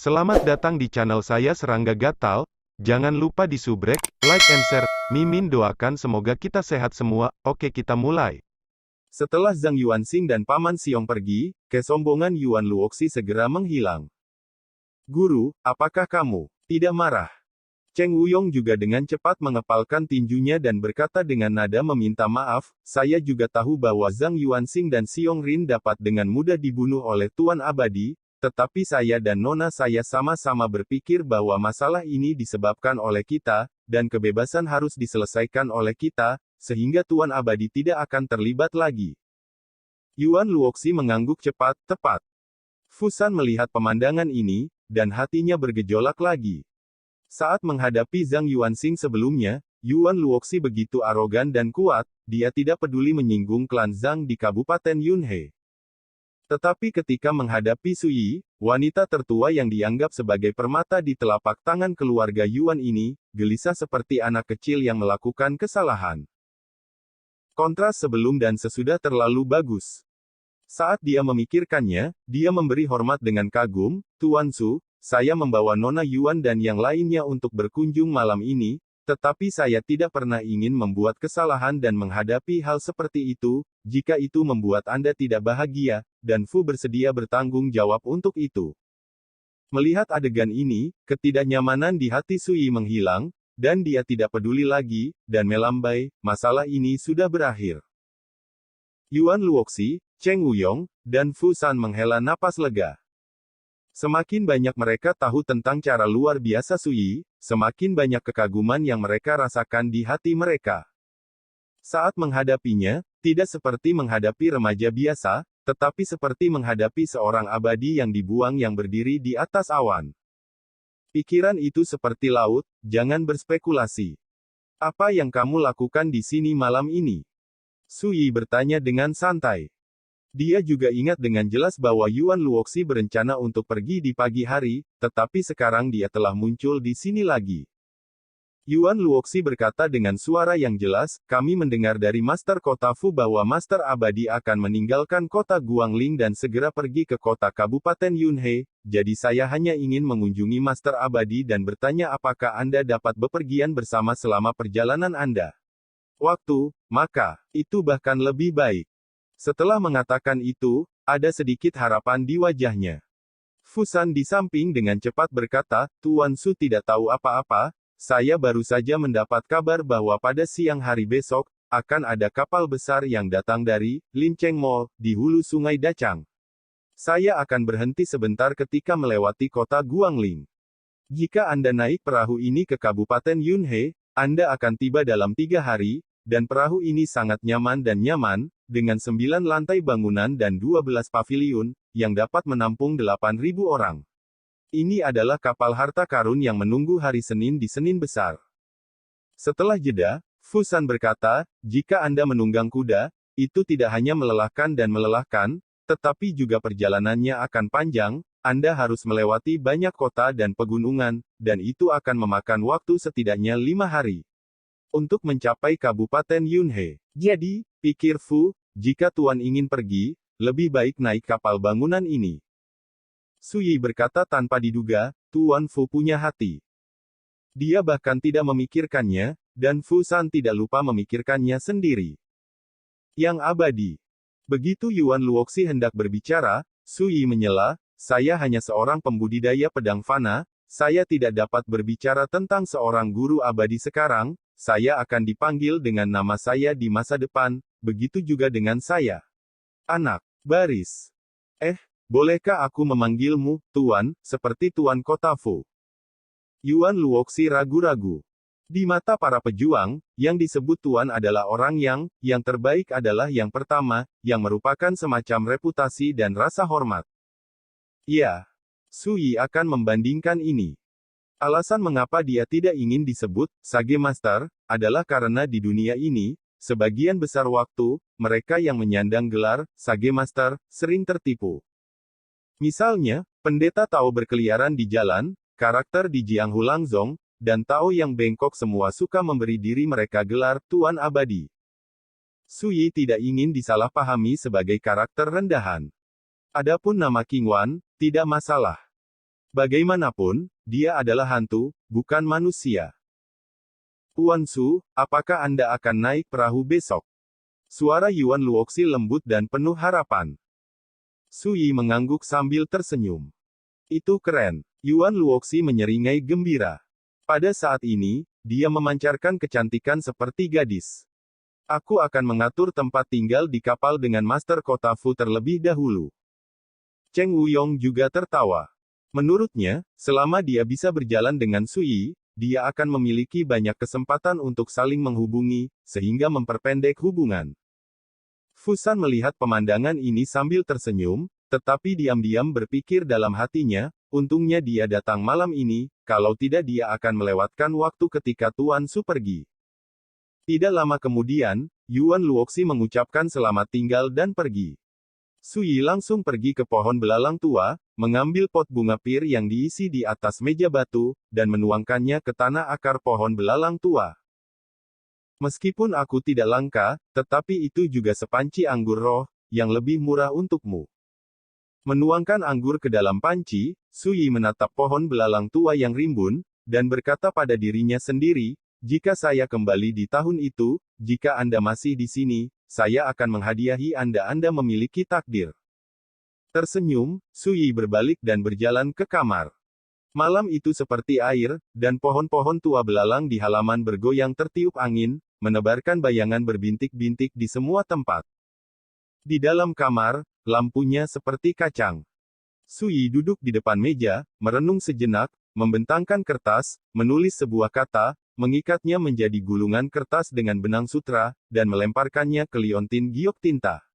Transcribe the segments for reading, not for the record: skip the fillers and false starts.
Selamat datang di channel saya Serangga Gatal. Jangan lupa di subrek, like and share. Mimin doakan semoga kita sehat semua. Oke, kita mulai. Setelah Zhang Yuanxing dan Paman Xiong pergi, kesombongan Yuan Luoxi segera menghilang. Guru, apakah kamu tidak marah? Cheng Wuyong juga dengan cepat mengepalkan tinjunya dan berkata dengan nada meminta maaf, saya juga tahu bahwa Zhang Yuanxing dan Xiong Rin dapat dengan mudah dibunuh oleh Tuan Abadi, tetapi saya dan Nona saya sama-sama berpikir bahwa masalah ini disebabkan oleh kita, dan kebebasan harus diselesaikan oleh kita, sehingga Tuan Abadi tidak akan terlibat lagi. Yuan Luoxi mengangguk tepat. Fusan melihat pemandangan ini, dan hatinya bergejolak lagi. Saat menghadapi Zhang Yuanxing sebelumnya, Yuan Luoxi begitu arogan dan kuat, dia tidak peduli menyinggung klan Zhang di Kabupaten Yunhe. Tetapi ketika menghadapi Su Yi, wanita tertua yang dianggap sebagai permata di telapak tangan keluarga Yuan ini, gelisah seperti anak kecil yang melakukan kesalahan. Kontras sebelum dan sesudah terlalu bagus. Saat dia memikirkannya, dia memberi hormat dengan kagum, Tuan Su, saya membawa Nona Yuan dan yang lainnya untuk berkunjung malam ini, tetapi saya tidak pernah ingin membuat kesalahan dan menghadapi hal seperti itu, jika itu membuat Anda tidak bahagia, dan Fu bersedia bertanggung jawab untuk itu. Melihat adegan ini, ketidaknyamanan di hati Su Yi menghilang, dan dia tidak peduli lagi, dan melambai, masalah ini sudah berakhir. Yuan Luoxi, Cheng Wuyong, dan Fu San menghela napas lega. Semakin banyak mereka tahu tentang cara luar biasa Su Yi, semakin banyak kekaguman yang mereka rasakan di hati mereka. Saat menghadapinya, tidak seperti menghadapi remaja biasa, tetapi seperti menghadapi seorang abadi yang dibuang yang berdiri di atas awan. Pikiran itu seperti laut, jangan berspekulasi. Apa yang kamu lakukan di sini malam ini? Su Yi bertanya dengan santai. Dia juga ingat dengan jelas bahwa Yuan Luoxi berencana untuk pergi di pagi hari, tetapi sekarang dia telah muncul di sini lagi. Yuan Luoxi berkata dengan suara yang jelas, kami mendengar dari Master Kota Fu bahwa Master Abadi akan meninggalkan kota Guangling dan segera pergi ke kota Kabupaten Yunhe, jadi saya hanya ingin mengunjungi Master Abadi dan bertanya apakah Anda dapat bepergian bersama selama perjalanan Anda. Waktu, maka, itu bahkan lebih baik. Setelah mengatakan itu, ada sedikit harapan di wajahnya. Fusan di samping dengan cepat berkata, Tuan Su tidak tahu apa-apa, saya baru saja mendapat kabar bahwa pada siang hari besok, akan ada kapal besar yang datang dari Lincheng Mall, di hulu sungai Dachang. Saya akan berhenti sebentar ketika melewati kota Guangling. Jika Anda naik perahu ini ke Kabupaten Yunhe, Anda akan tiba dalam 3 hari, dan perahu ini sangat nyaman, dengan 9 lantai bangunan dan 12 paviliun, yang dapat menampung 8.000 orang. Ini adalah kapal harta karun yang menunggu hari Senin di Senin Besar. Setelah jeda, Fusan berkata, jika Anda menunggang kuda, itu tidak hanya melelahkan, tetapi juga perjalanannya akan panjang, Anda harus melewati banyak kota dan pegunungan, dan itu akan memakan waktu setidaknya 5 hari. Untuk mencapai Kabupaten Yunhe. Jadi, pikir Fu, jika Tuan ingin pergi, lebih baik naik kapal bangunan ini. Su Yi berkata tanpa diduga, Tuan Fu punya hati. Dia bahkan tidak memikirkannya, dan Fu San tidak lupa memikirkannya sendiri. Yang abadi. Begitu Yuan Luoxi hendak berbicara, Su Yi menyela, saya hanya seorang pembudidaya pedang fana, saya tidak dapat berbicara tentang seorang guru abadi sekarang, saya akan dipanggil dengan nama saya di masa depan, begitu juga dengan saya. Anak, baris. Bolehkah aku memanggilmu, Tuan, seperti Tuan Kota Fu? Yuan Luoxi ragu-ragu. Di mata para pejuang, yang disebut Tuan adalah orang yang terbaik adalah yang pertama, yang merupakan semacam reputasi dan rasa hormat. Ya, Su Yi akan membandingkan ini. Alasan mengapa dia tidak ingin disebut Sage Master adalah karena di dunia ini, sebagian besar waktu, mereka yang menyandang gelar Sage Master sering tertipu. Misalnya, pendeta Tao berkeliaran di jalan, karakter di Jianghu Langzong, dan Tao yang bengkok semua suka memberi diri mereka gelar Tuan Abadi. Su Yi tidak ingin disalahpahami sebagai karakter rendahan. Adapun nama King Wan, tidak masalah. Bagaimanapun, dia adalah hantu, bukan manusia. Tuan Su, apakah Anda akan naik perahu besok? Suara Yuan Luoxi lembut dan penuh harapan. Su Yi mengangguk sambil tersenyum. Itu keren. Yuan Luoxi menyeringai gembira. Pada saat ini, dia memancarkan kecantikan seperti gadis. Aku akan mengatur tempat tinggal di kapal dengan Master Kota Fu terlebih dahulu. Cheng Wuyong juga tertawa. Menurutnya, selama dia bisa berjalan dengan Su Yi, dia akan memiliki banyak kesempatan untuk saling menghubungi, sehingga memperpendek hubungan. Fusan melihat pemandangan ini sambil tersenyum, tetapi diam-diam berpikir dalam hatinya, untungnya dia datang malam ini, kalau tidak dia akan melewatkan waktu ketika Tuan Su pergi. Tidak lama kemudian, Yuan Luoxi mengucapkan selamat tinggal dan pergi. Su Yi langsung pergi ke pohon belalang tua, mengambil pot bunga pir yang diisi di atas meja batu, dan menuangkannya ke tanah akar pohon belalang tua. Meskipun aku tidak langka, tetapi itu juga sepanci anggur roh, yang lebih murah untukmu. Menuangkan anggur ke dalam panci, Su Yi menatap pohon belalang tua yang rimbun, dan berkata pada dirinya sendiri, jika saya kembali di tahun itu, jika Anda masih di sini, saya akan menghadiahi Anda. Anda memiliki takdir. Tersenyum, Su Yi berbalik dan berjalan ke kamar. Malam itu seperti air, dan pohon-pohon tua belalang di halaman bergoyang tertiup angin, menebarkan bayangan berbintik-bintik di semua tempat. Di dalam kamar, lampunya seperti kacang. Su Yi duduk di depan meja, merenung sejenak, membentangkan kertas, menulis sebuah kata, mengikatnya menjadi gulungan kertas dengan benang sutra, dan melemparkannya ke liontin giok tinta.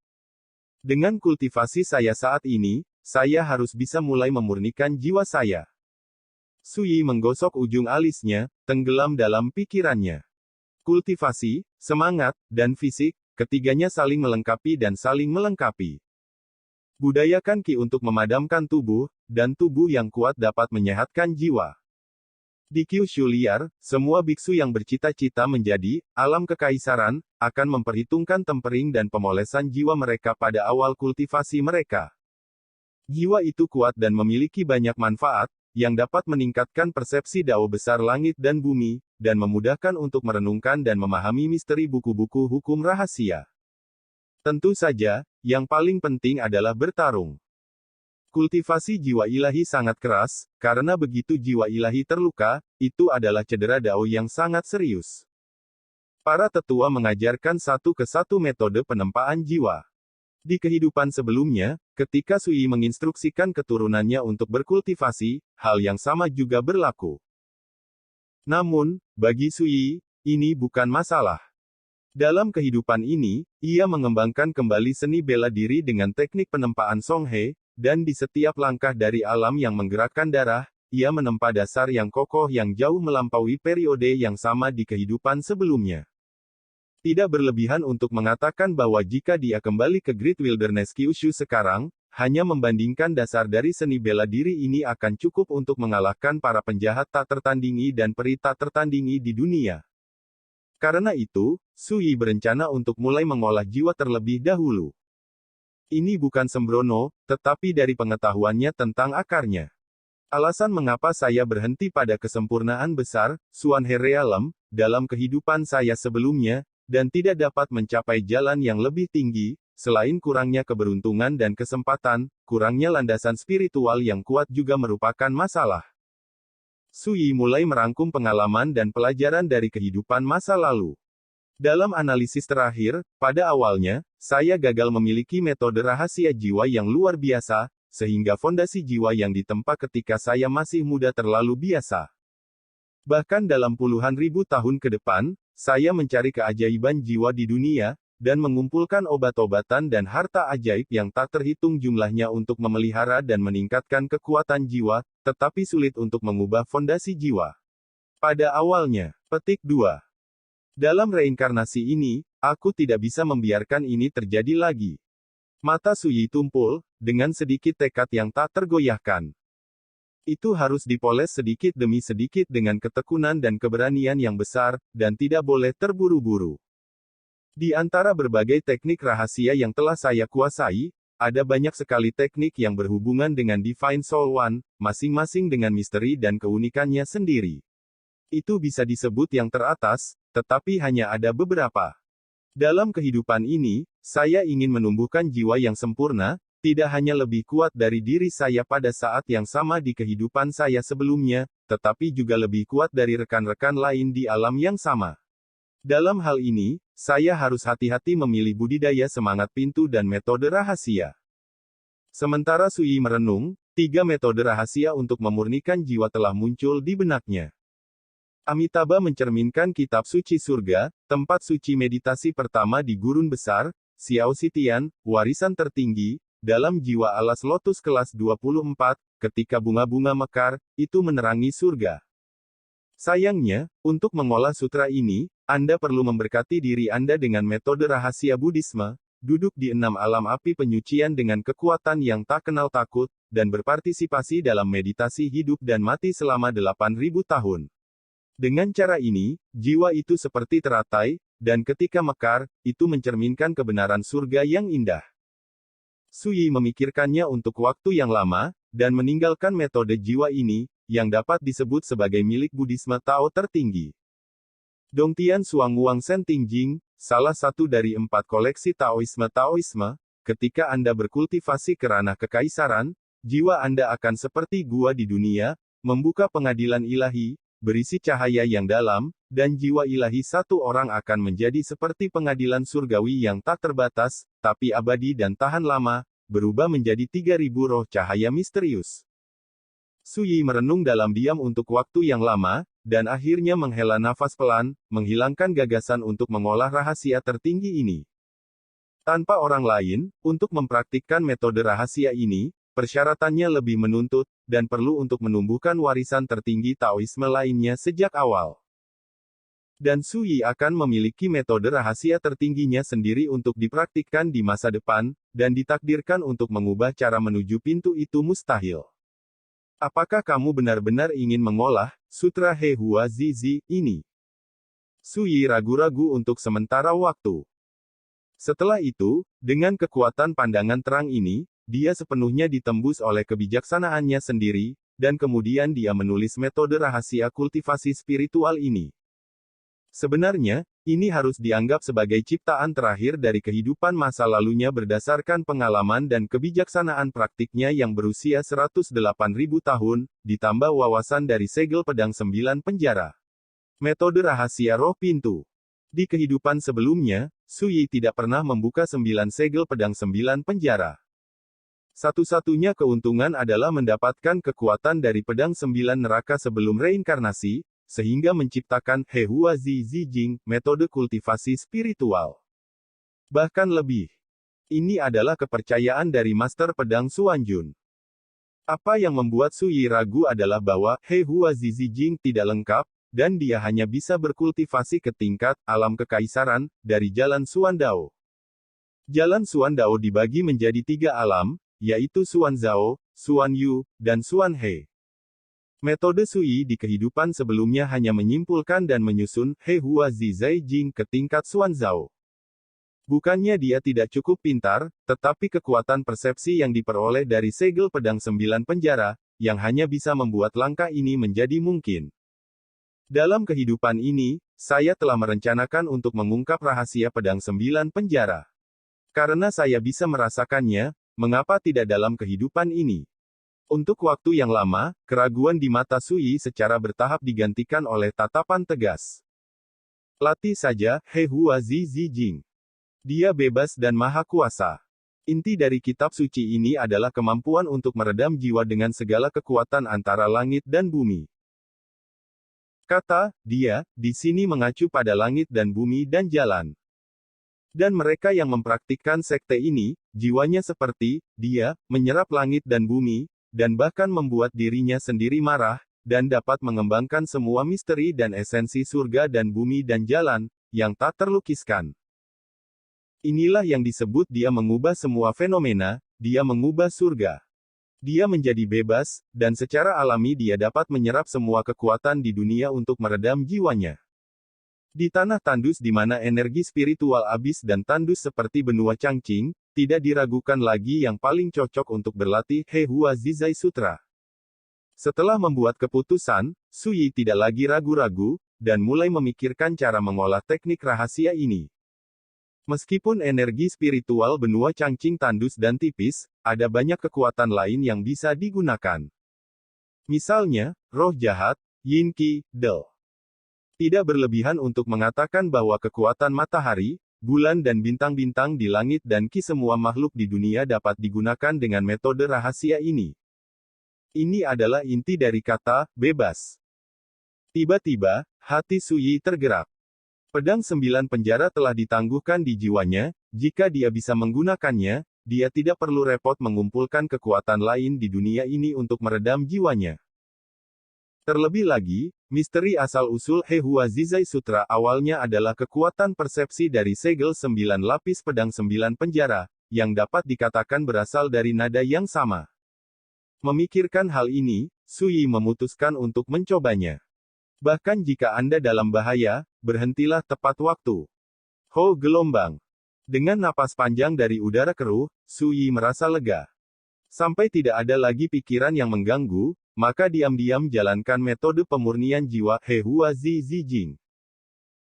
Dengan kultivasi saya saat ini, saya harus bisa mulai memurnikan jiwa saya. Su Yi menggosok ujung alisnya, tenggelam dalam pikirannya. Kultivasi, semangat, dan fisik, ketiganya saling melengkapi dan saling melengkapi. Budayakan Qi untuk memadamkan tubuh, dan tubuh yang kuat dapat menyehatkan jiwa. Di Kyushu liar, semua biksu yang bercita-cita menjadi alam kekaisaran, akan memperhitungkan tempering dan pemolesan jiwa mereka pada awal kultivasi mereka. Jiwa itu kuat dan memiliki banyak manfaat, yang dapat meningkatkan persepsi dao besar langit dan bumi, dan memudahkan untuk merenungkan dan memahami misteri buku-buku hukum rahasia. Tentu saja, yang paling penting adalah bertarung. Kultivasi jiwa ilahi sangat keras, karena begitu jiwa ilahi terluka, itu adalah cedera dao yang sangat serius. Para tetua mengajarkan satu ke satu metode penempaan jiwa. Di kehidupan sebelumnya, ketika Su Yi menginstruksikan keturunannya untuk berkultivasi, hal yang sama juga berlaku. Namun, bagi Su Yi, ini bukan masalah. Dalam kehidupan ini, ia mengembangkan kembali seni bela diri dengan teknik penempaan Songhe, dan di setiap langkah dari alam yang menggerakkan darah, ia menempa dasar yang kokoh yang jauh melampaui periode yang sama di kehidupan sebelumnya. Tidak berlebihan untuk mengatakan bahwa jika dia kembali ke Great Wilderness Kyushu sekarang, hanya membandingkan dasar dari seni bela diri ini akan cukup untuk mengalahkan para penjahat tak tertandingi dan peri tak tertandingi di dunia. Karena itu, Su Yi berencana untuk mulai mengolah jiwa terlebih dahulu. Ini bukan sembrono, tetapi dari pengetahuannya tentang akarnya. Alasan mengapa saya berhenti pada kesempurnaan besar, Suan He Realm, dalam kehidupan saya sebelumnya, dan tidak dapat mencapai jalan yang lebih tinggi, selain kurangnya keberuntungan dan kesempatan, kurangnya landasan spiritual yang kuat juga merupakan masalah. Su Yi mulai merangkum pengalaman dan pelajaran dari kehidupan masa lalu. Dalam analisis terakhir, pada awalnya, saya gagal memiliki metode rahasia jiwa yang luar biasa, sehingga fondasi jiwa yang ditempa ketika saya masih muda terlalu biasa. Bahkan dalam puluhan ribu tahun ke depan, saya mencari keajaiban jiwa di dunia, dan mengumpulkan obat-obatan dan harta ajaib yang tak terhitung jumlahnya untuk memelihara dan meningkatkan kekuatan jiwa, tetapi sulit untuk mengubah fondasi jiwa. Pada awalnya, petik 2. Dalam reinkarnasi ini, aku tidak bisa membiarkan ini terjadi lagi. Mata Su Yi tumpul, dengan sedikit tekad yang tak tergoyahkan. Itu harus dipoles sedikit demi sedikit dengan ketekunan dan keberanian yang besar, dan tidak boleh terburu-buru. Di antara berbagai teknik rahasia yang telah saya kuasai, ada banyak sekali teknik yang berhubungan dengan Divine Soul One, masing-masing dengan misteri dan keunikannya sendiri. Itu bisa disebut yang teratas, tetapi hanya ada beberapa. Dalam kehidupan ini, saya ingin menumbuhkan jiwa yang sempurna, tidak hanya lebih kuat dari diri saya pada saat yang sama di kehidupan saya sebelumnya, tetapi juga lebih kuat dari rekan-rekan lain di alam yang sama. Dalam hal ini, saya harus hati-hati memilih budidaya semangat pintu dan metode rahasia. Sementara Sui merenung, 3 metode rahasia untuk memurnikan jiwa telah muncul di benaknya. Amitabha mencerminkan kitab suci surga, tempat suci meditasi pertama di gurun besar, Xiao Sitian, warisan tertinggi, dalam jiwa alas lotus kelas 24, ketika bunga-bunga mekar, itu menerangi surga. Sayangnya, untuk mengolah sutra ini, Anda perlu memberkati diri Anda dengan metode rahasia Buddhisme, duduk di 6 alam api penyucian dengan kekuatan yang tak kenal takut, dan berpartisipasi dalam meditasi hidup dan mati selama 8.000 tahun. Dengan cara ini, jiwa itu seperti teratai, dan ketika mekar, itu mencerminkan kebenaran surga yang indah. Sui memikirkannya untuk waktu yang lama, dan meninggalkan metode jiwa ini, yang dapat disebut sebagai milik Buddhisme Tao tertinggi. Dongtian Suangwang Sentingjing, salah satu dari 4 koleksi Taoisme, ketika Anda berkultivasi ke ranah kekaisaran, jiwa Anda akan seperti gua di dunia, membuka pengadilan ilahi, berisi cahaya yang dalam, dan jiwa ilahi satu orang akan menjadi seperti pengadilan surgawi yang tak terbatas, tapi abadi dan tahan lama, berubah menjadi 3.000 roh cahaya misterius. Sui merenung dalam diam untuk waktu yang lama, dan akhirnya menghela nafas pelan, menghilangkan gagasan untuk mengolah rahasia tertinggi ini. Tanpa orang lain, untuk mempraktikkan metode rahasia ini, persyaratannya lebih menuntut, dan perlu untuk menumbuhkan warisan tertinggi Taoisme lainnya sejak awal. Dan Sui akan memiliki metode rahasia tertingginya sendiri untuk dipraktikkan di masa depan, dan ditakdirkan untuk mengubah cara menuju pintu itu mustahil. Apakah kamu benar-benar ingin mengolah Sutra He Hua Zizi ini? Sui ragu-ragu untuk sementara waktu. Setelah itu, dengan kekuatan pandangan terang ini, dia sepenuhnya ditembus oleh kebijaksanaannya sendiri, dan kemudian dia menulis metode rahasia kultivasi spiritual ini. Sebenarnya, ini harus dianggap sebagai ciptaan terakhir dari kehidupan masa lalunya berdasarkan pengalaman dan kebijaksanaan praktiknya yang berusia 108.000 tahun, ditambah wawasan dari segel pedang 9 penjara. Metode rahasia roh pintu. Di kehidupan sebelumnya, Sui tidak pernah membuka 9 segel pedang 9 penjara. Satu-satunya keuntungan adalah mendapatkan kekuatan dari pedang 9 neraka sebelum reinkarnasi, sehingga menciptakan He Hua Zizi Jing, metode kultivasi spiritual. Bahkan lebih. Ini adalah kepercayaan dari Master Pedang Xuanjun. Apa yang membuat Sui ragu adalah bahwa He Hua Zizi Jing tidak lengkap, dan dia hanya bisa berkultivasi ke tingkat alam kekaisaran dari Jalan Xuandao. Jalan Xuandao dibagi menjadi 3 alam, yaitu Xuanzhao, Xuanyu, dan Xuanhe. Metode Sui di kehidupan sebelumnya hanya menyimpulkan dan menyusun He Hua Zizai Jing ke tingkat Xuanzhao. Bukannya dia tidak cukup pintar, tetapi kekuatan persepsi yang diperoleh dari segel pedang 9 penjara, yang hanya bisa membuat langkah ini menjadi mungkin. Dalam kehidupan ini, saya telah merencanakan untuk mengungkap rahasia pedang 9 penjara. Karena saya bisa merasakannya, mengapa tidak dalam kehidupan ini? Untuk waktu yang lama, keraguan di mata Sui secara bertahap digantikan oleh tatapan tegas. Latih saja, He Hua Zizi Jing. Dia bebas dan maha kuasa. Inti dari kitab suci ini adalah kemampuan untuk meredam jiwa dengan segala kekuatan antara langit dan bumi. Kata dia, di sini mengacu pada langit dan bumi dan jalan. Dan mereka yang mempraktikkan sekte ini, jiwanya seperti dia, menyerap langit dan bumi, dan bahkan membuat dirinya sendiri marah, dan dapat mengembangkan semua misteri dan esensi surga dan bumi dan jalan, yang tak terlukiskan. Inilah yang disebut dia mengubah semua fenomena, dia mengubah surga. Dia menjadi bebas, dan secara alami dia dapat menyerap semua kekuatan di dunia untuk meredam jiwanya. Di tanah tandus di mana energi spiritual abis dan tandus seperti benua Changqing, tidak diragukan lagi yang paling cocok untuk berlatih He Hua Zizai Sutra. Setelah membuat keputusan, Su Yi tidak lagi ragu-ragu, dan mulai memikirkan cara mengolah teknik rahasia ini. Meskipun energi spiritual benua Changqing tandus dan tipis, ada banyak kekuatan lain yang bisa digunakan. Misalnya, roh jahat, Yin Qi, Del. Tidak berlebihan untuk mengatakan bahwa kekuatan matahari, bulan dan bintang-bintang di langit dan Qi semua makhluk di dunia dapat digunakan dengan metode rahasia ini. Ini adalah inti dari kata, bebas. Tiba-tiba, hati Su Yi tergerak. Pedang 9 penjara telah ditangguhkan di jiwanya, jika dia bisa menggunakannya, dia tidak perlu repot mengumpulkan kekuatan lain di dunia ini untuk meredam jiwanya. Terlebih lagi, misteri asal-usul He Hua Zizai Sutra awalnya adalah kekuatan persepsi dari segel 9 lapis pedang 9 penjara, yang dapat dikatakan berasal dari nada yang sama. Memikirkan hal ini, Su Yi memutuskan untuk mencobanya. Bahkan jika Anda dalam bahaya, berhentilah tepat waktu. Ho gelombang. Dengan napas panjang dari udara keruh, Su Yi merasa lega. Sampai tidak ada lagi pikiran yang mengganggu, maka diam-diam jalankan metode pemurnian jiwa He Hua Zi Zijing.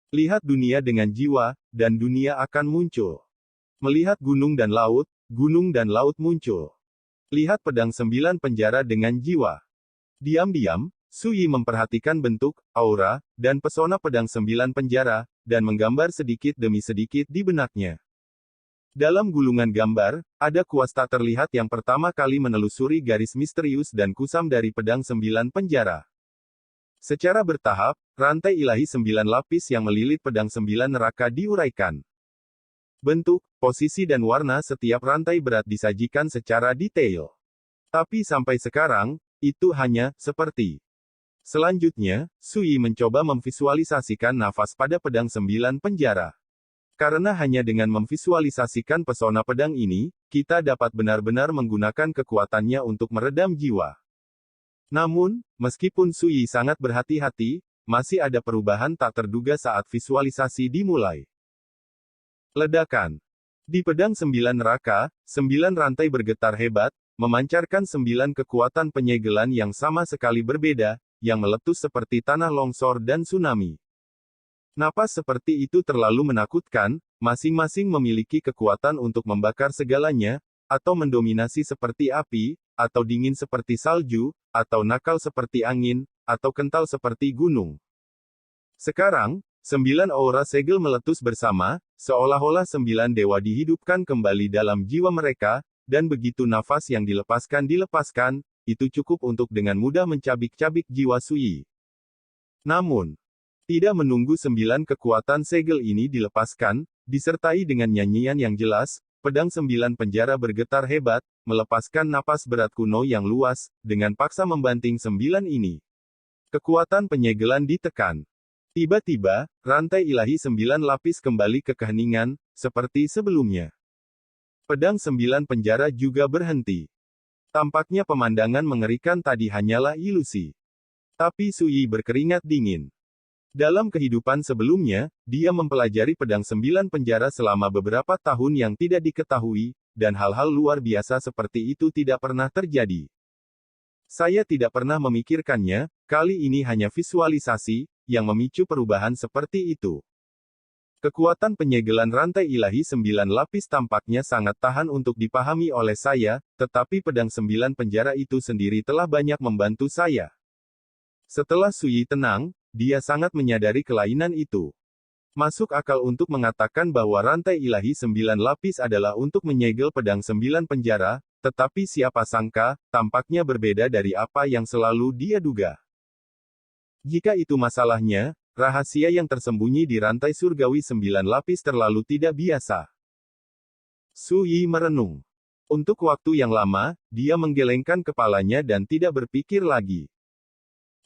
Lihat dunia dengan jiwa, dan dunia akan muncul. Melihat gunung dan laut muncul. Lihat pedang 9 penjara dengan jiwa. Diam-diam, Su Yi memperhatikan bentuk, aura, dan pesona pedang 9 penjara, dan menggambar sedikit demi sedikit di benaknya. Dalam gulungan gambar, ada kuas tak terlihat yang pertama kali menelusuri garis misterius dan kusam dari pedang 9 penjara. Secara bertahap, rantai ilahi 9 lapis yang melilit pedang 9 neraka diuraikan. Bentuk, posisi dan warna setiap rantai berat disajikan secara detail. Tapi sampai sekarang, itu hanya seperti. Selanjutnya, Su Yi mencoba memvisualisasikan nafas pada pedang 9 penjara. Karena hanya dengan memvisualisasikan pesona pedang ini, kita dapat benar-benar menggunakan kekuatannya untuk meredam jiwa. Namun, meskipun Su Yi sangat berhati-hati, masih ada perubahan tak terduga saat visualisasi dimulai. Ledakan. Di pedang 9 neraka, 9 rantai bergetar hebat, memancarkan 9 kekuatan penyegelan yang sama sekali berbeda, yang meletus seperti tanah longsor dan tsunami. Napas seperti itu terlalu menakutkan, masing-masing memiliki kekuatan untuk membakar segalanya, atau mendominasi seperti api, atau dingin seperti salju, atau nakal seperti angin, atau kental seperti gunung. Sekarang, 9 aura segel meletus bersama, seolah-olah 9 dewa dihidupkan kembali dalam jiwa mereka, dan begitu nafas yang dilepaskan, itu cukup untuk dengan mudah mencabik-cabik jiwa Su Yi. Namun, tidak menunggu 9 kekuatan segel ini dilepaskan, disertai dengan nyanyian yang jelas, pedang 9 penjara bergetar hebat, melepaskan napas berat kuno yang luas, dengan paksa membanting 9 ini. Kekuatan penyegelan ditekan. Tiba-tiba, rantai ilahi 9 lapis kembali ke keheningan, seperti sebelumnya. Pedang 9 penjara juga berhenti. Tampaknya pemandangan mengerikan tadi hanyalah ilusi. Tapi Su Yi berkeringat dingin. Dalam kehidupan sebelumnya, dia mempelajari pedang 9 penjara selama beberapa tahun yang tidak diketahui, dan hal-hal luar biasa seperti itu tidak pernah terjadi. Saya tidak pernah memikirkannya, kali ini hanya visualisasi, yang memicu perubahan seperti itu. Kekuatan penyegelan rantai ilahi 9 lapis tampaknya sangat tahan untuk dipahami oleh saya, tetapi pedang 9 penjara itu sendiri telah banyak membantu saya. Setelah Su Yi tenang, dia sangat menyadari kelainan itu. Masuk akal untuk mengatakan bahwa rantai ilahi 9 lapis adalah untuk menyegel pedang 9 penjara, tetapi siapa sangka, tampaknya berbeda dari apa yang selalu dia duga. Jika itu masalahnya, rahasia yang tersembunyi di rantai surgawi 9 lapis terlalu tidak biasa. Su Yi merenung. Untuk waktu yang lama, dia menggelengkan kepalanya dan tidak berpikir lagi.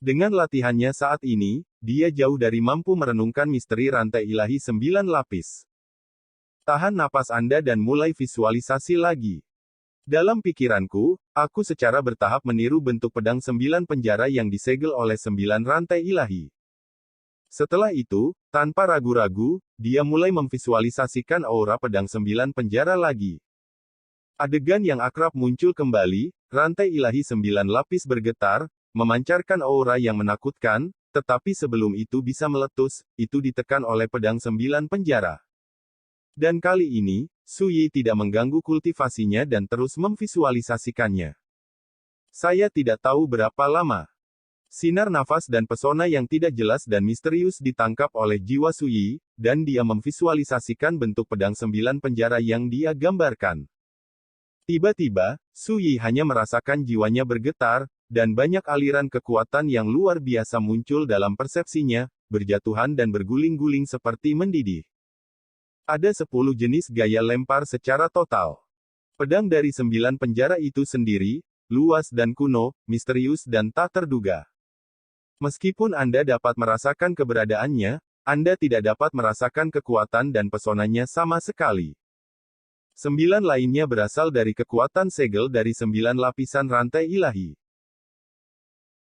Dengan latihannya saat ini, dia jauh dari mampu merenungkan misteri rantai ilahi 9 lapis. Tahan napas Anda dan mulai visualisasi lagi. Dalam pikiranku, aku secara bertahap meniru bentuk pedang 9 penjara yang disegel oleh 9 rantai ilahi. Setelah itu, tanpa ragu-ragu, dia mulai memvisualisasikan aura pedang 9 penjara lagi. Adegan yang akrab muncul kembali, rantai ilahi 9 lapis bergetar, memancarkan aura yang menakutkan, tetapi sebelum itu bisa meletus, itu ditekan oleh pedang 9 penjara. Dan kali ini, Su Yi tidak mengganggu kultivasinya dan terus memvisualisasikannya. Saya tidak tahu berapa lama. Sinar nafas dan pesona yang tidak jelas dan misterius ditangkap oleh jiwa Su Yi, dan dia memvisualisasikan bentuk pedang 9 penjara yang dia gambarkan. Tiba-tiba, Su Yi hanya merasakan jiwanya bergetar, dan banyak aliran kekuatan yang luar biasa muncul dalam persepsinya, berjatuhan dan berguling-guling seperti mendidih. Ada 10 jenis gaya lempar secara total. Pedang dari 9 penjara itu sendiri, luas dan kuno, misterius dan tak terduga. Meskipun Anda dapat merasakan keberadaannya, Anda tidak dapat merasakan kekuatan dan pesonanya sama sekali. 9 lainnya berasal dari kekuatan segel dari 9 lapisan rantai ilahi.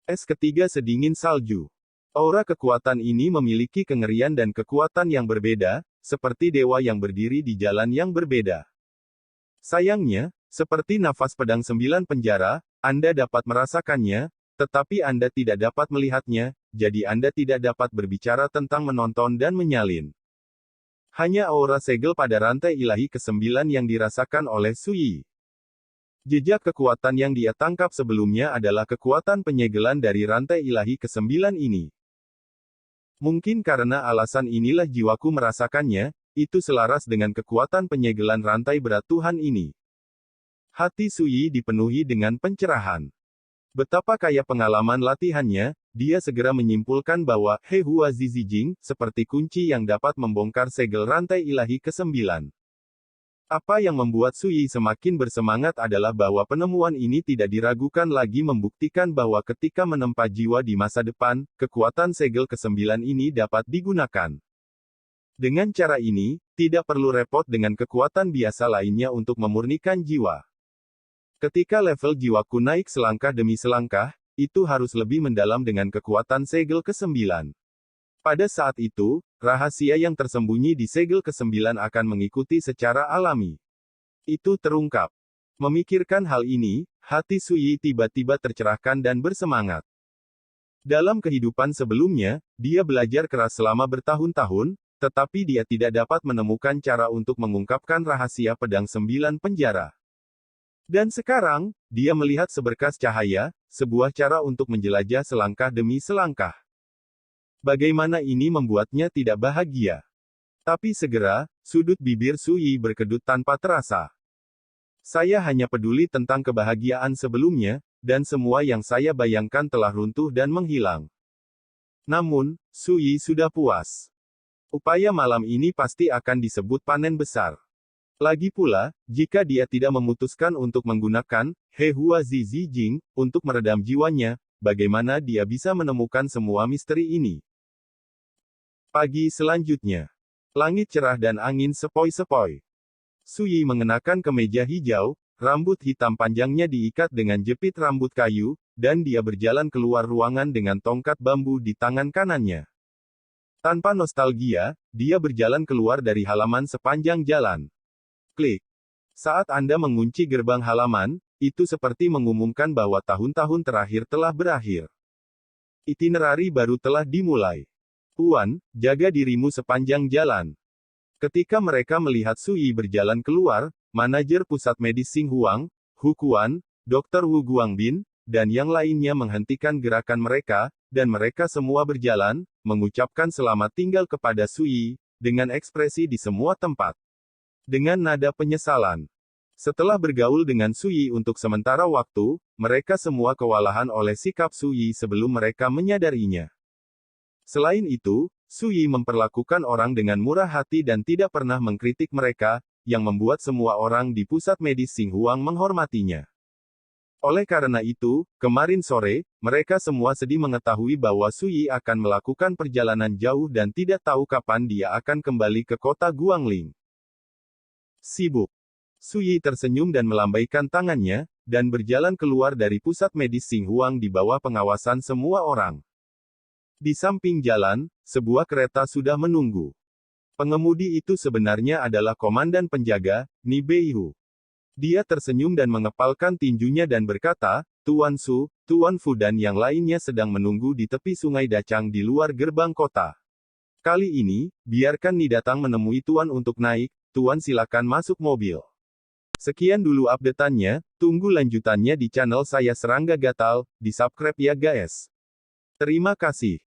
Es ketiga sedingin salju. Aura kekuatan ini memiliki kengerian dan kekuatan yang berbeda, seperti dewa yang berdiri di jalan yang berbeda. Sayangnya, seperti nafas pedang 9 penjara, Anda dapat merasakannya, tetapi Anda tidak dapat melihatnya, jadi Anda tidak dapat berbicara tentang menonton dan menyalin. Hanya aura segel pada rantai ilahi ke-9 yang dirasakan oleh Su Yi. Jejak kekuatan yang dia tangkap sebelumnya adalah kekuatan penyegelan dari rantai ilahi ke-9 ini. Mungkin karena alasan inilah jiwaku merasakannya, itu selaras dengan kekuatan penyegelan rantai berat Tuhan ini. Hati Su Yi dipenuhi dengan pencerahan. Betapa kaya pengalaman latihannya, dia segera menyimpulkan bahwa He Hua Zizi Jing seperti kunci yang dapat membongkar segel rantai ilahi ke-9. Apa yang membuat Su Yi semakin bersemangat adalah bahwa penemuan ini tidak diragukan lagi membuktikan bahwa ketika menempa jiwa di masa depan, kekuatan segel ke-9 ini dapat digunakan. Dengan cara ini, tidak perlu repot dengan kekuatan biasa lainnya untuk memurnikan jiwa. Ketika level jiwaku naik selangkah demi selangkah, itu harus lebih mendalam dengan kekuatan segel ke-9. Pada saat itu, rahasia yang tersembunyi di segel ke-9 akan mengikuti secara alami. Itu terungkap. Memikirkan hal ini, hati Su Yi tiba-tiba tercerahkan dan bersemangat. Dalam kehidupan sebelumnya, dia belajar keras selama bertahun-tahun, tetapi dia tidak dapat menemukan cara untuk mengungkapkan rahasia pedang 9 penjara. Dan sekarang, dia melihat seberkas cahaya, sebuah cara untuk menjelajah selangkah demi selangkah. Bagaimana ini membuatnya tidak bahagia. Tapi segera, sudut bibir Su Yi berkedut tanpa terasa. Saya hanya peduli tentang kebahagiaan sebelumnya, dan semua yang saya bayangkan telah runtuh dan menghilang. Namun, Su Yi sudah puas. Upaya malam ini pasti akan disebut panen besar. Lagi pula, jika dia tidak memutuskan untuk menggunakan He Hua Zizi Jing untuk meredam jiwanya, bagaimana dia bisa menemukan semua misteri ini? Pagi selanjutnya. Langit cerah dan angin sepoi-sepoi. Su Yi mengenakan kemeja hijau, rambut hitam panjangnya diikat dengan jepit rambut kayu, dan dia berjalan keluar ruangan dengan tongkat bambu di tangan kanannya. Tanpa nostalgia, dia berjalan keluar dari halaman sepanjang jalan. Klik. Saat Anda mengunci gerbang halaman, itu seperti mengumumkan bahwa tahun-tahun terakhir telah berakhir. Itinerari baru telah dimulai. Tuan, jaga dirimu sepanjang jalan. Ketika mereka melihat Su Yi berjalan keluar, manajer pusat medis Xing Huang, Hu Kuan, Dr. Wu Guangbin, dan yang lainnya menghentikan gerakan mereka, dan mereka semua berjalan, mengucapkan selamat tinggal kepada Su Yi, dengan ekspresi di semua tempat. Dengan nada penyesalan. Setelah bergaul dengan Su Yi untuk sementara waktu, mereka semua kewalahan oleh sikap Su Yi sebelum mereka menyadarinya. Selain itu, Su Yi memperlakukan orang dengan murah hati dan tidak pernah mengkritik mereka, yang membuat semua orang di pusat medis Xing Huang menghormatinya. Oleh karena itu, kemarin sore, mereka semua sedih mengetahui bahwa Su Yi akan melakukan perjalanan jauh dan tidak tahu kapan dia akan kembali ke kota Guangling. Sibuk. Su Yi tersenyum dan melambaikan tangannya, dan berjalan keluar dari pusat medis Xing Huang di bawah pengawasan semua orang. Di samping jalan, sebuah kereta sudah menunggu. Pengemudi itu sebenarnya adalah komandan penjaga, Ni Beihu. Dia tersenyum dan mengepalkan tinjunya dan berkata, Tuan Su, Tuan Fu dan yang lainnya sedang menunggu di tepi sungai Dacang di luar gerbang kota. Kali ini, biarkan Ni datang menemui Tuan untuk naik, Tuan silakan masuk mobil. Sekian dulu update-annya, tunggu lanjutannya di channel saya Serangga Gatal, di subscribe ya guys. Terima kasih.